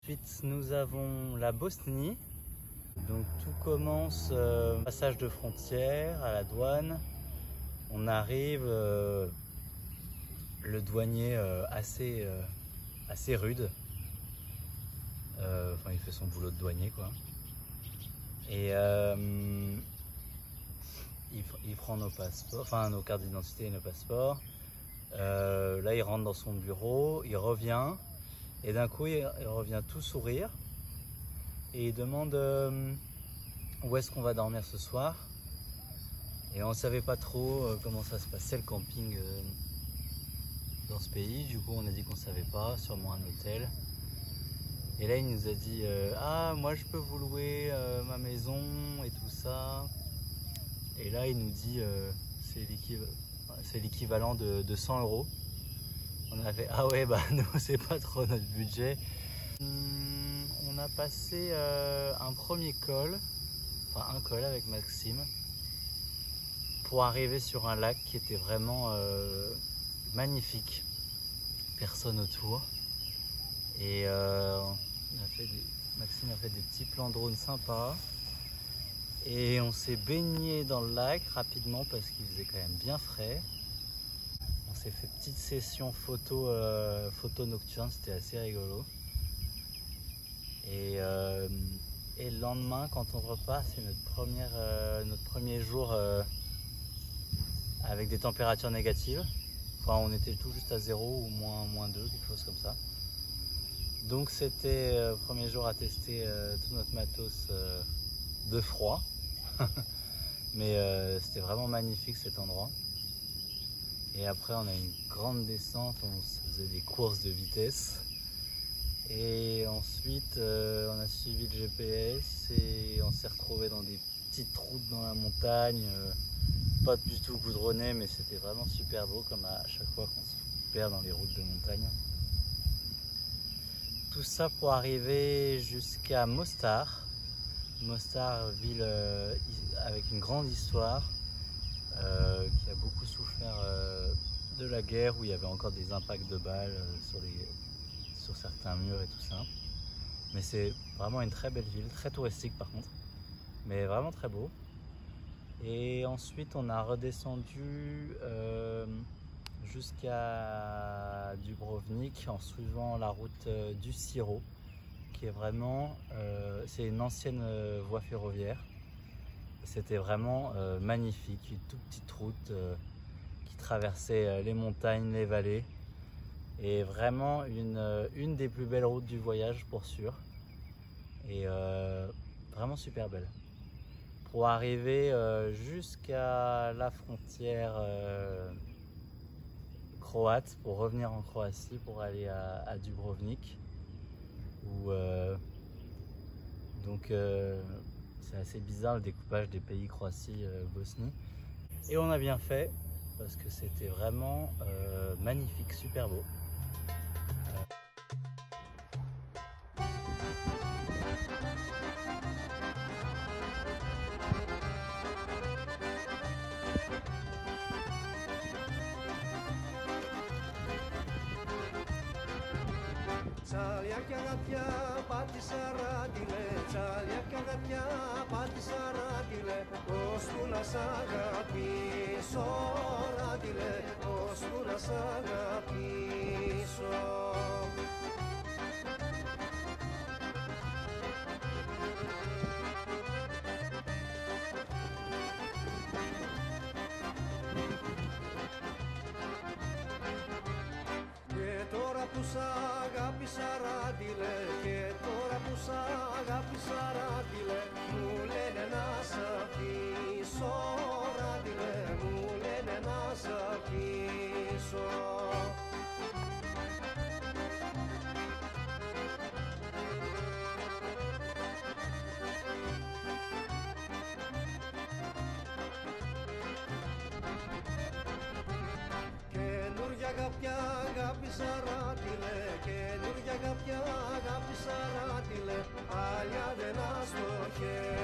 Ensuite, nous avons la Bosnie. Donc tout commence passage de frontière à la douane. On arrive, le douanier assez rude. Enfin, il fait son boulot de douanier, quoi. Et il prend nos passeports, enfin nos cartes d'identité et nos passeports. Là, il rentre dans son bureau, il revient, et d'un coup, il revient tout sourire. Et il demande où est-ce qu'on va dormir ce soir. Et on ne savait pas trop comment ça se passait le camping dans ce pays. Du coup, on a dit qu'on ne savait pas, sûrement un hôtel. Et là, il nous a dit ah, moi je peux vous louer ma maison et tout ça. Et là, il nous dit c'est l'équivalent de 100 €. On a fait ah ouais, bah nous, c'est pas trop notre budget. On a passé un premier col, enfin un col avec Maxime, pour arriver sur un lac qui était vraiment magnifique. Personne autour. Et Maxime a fait des petits plans drone sympas. Et on s'est baigné dans le lac rapidement parce qu'il faisait quand même bien frais. On s'est fait petite session photo nocturne, c'était assez rigolo. Et le lendemain, quand on repart, c'est notre premier jour avec des températures négatives. Enfin, on était tout juste à 0 ou moins 2, quelque chose comme ça. Donc c'était le premier jour à tester tout notre matos de froid. Mais c'était vraiment magnifique cet endroit. Et après on a une grande descente, on se faisait des courses de vitesse. Et ensuite on a suivi le GPS et on s'est retrouvé dans des petites routes dans la montagne. Pas du tout goudronné, mais c'était vraiment super beau comme à chaque fois qu'on se perd dans les routes de montagne. Tout ça pour arriver jusqu'à Mostar. Mostar, ville avec une grande histoire, qui a beaucoup souffert de la guerre, où il y avait encore des impacts de balles sur certains murs et tout ça. Mais c'est vraiment une très belle ville, très touristique par contre, mais vraiment très beau. Et ensuite on a redescendu jusqu'à Dubrovnik en suivant la route du Siro, qui est vraiment, c'est une ancienne voie ferroviaire. C'était vraiment magnifique, une toute petite route qui traversait les montagnes, les vallées, et vraiment une des plus belles routes du voyage pour sûr, et vraiment super belle. Pour arriver jusqu'à la frontière croate, pour revenir en Croatie, pour aller à Dubrovnik. Donc c'est assez bizarre le découpage des pays Croatie-Bosnie. Et on a bien fait parce que c'était vraiment magnifique, super beau. Çalia κι αγάπια πάτησα ράντιλε, çalia κι αγάπια πάτησα ράντιλε, ώσπου να σ' αγαπήσω ράντιλε, ώσπου να σ' αγαπήσω. Που σ' αγάπησα ράντιλε, και τώρα που σ' αγάπησα ράντιλε, μου λένε να σ' αφήσω ράντιλε, μου λένε να σ' αφήσω. Καινούρια αγάπια αγάπησα ράντιλε, καινούρια αγάπια αγάπησα ράντιλε, παλιά δεν αστοχεύω.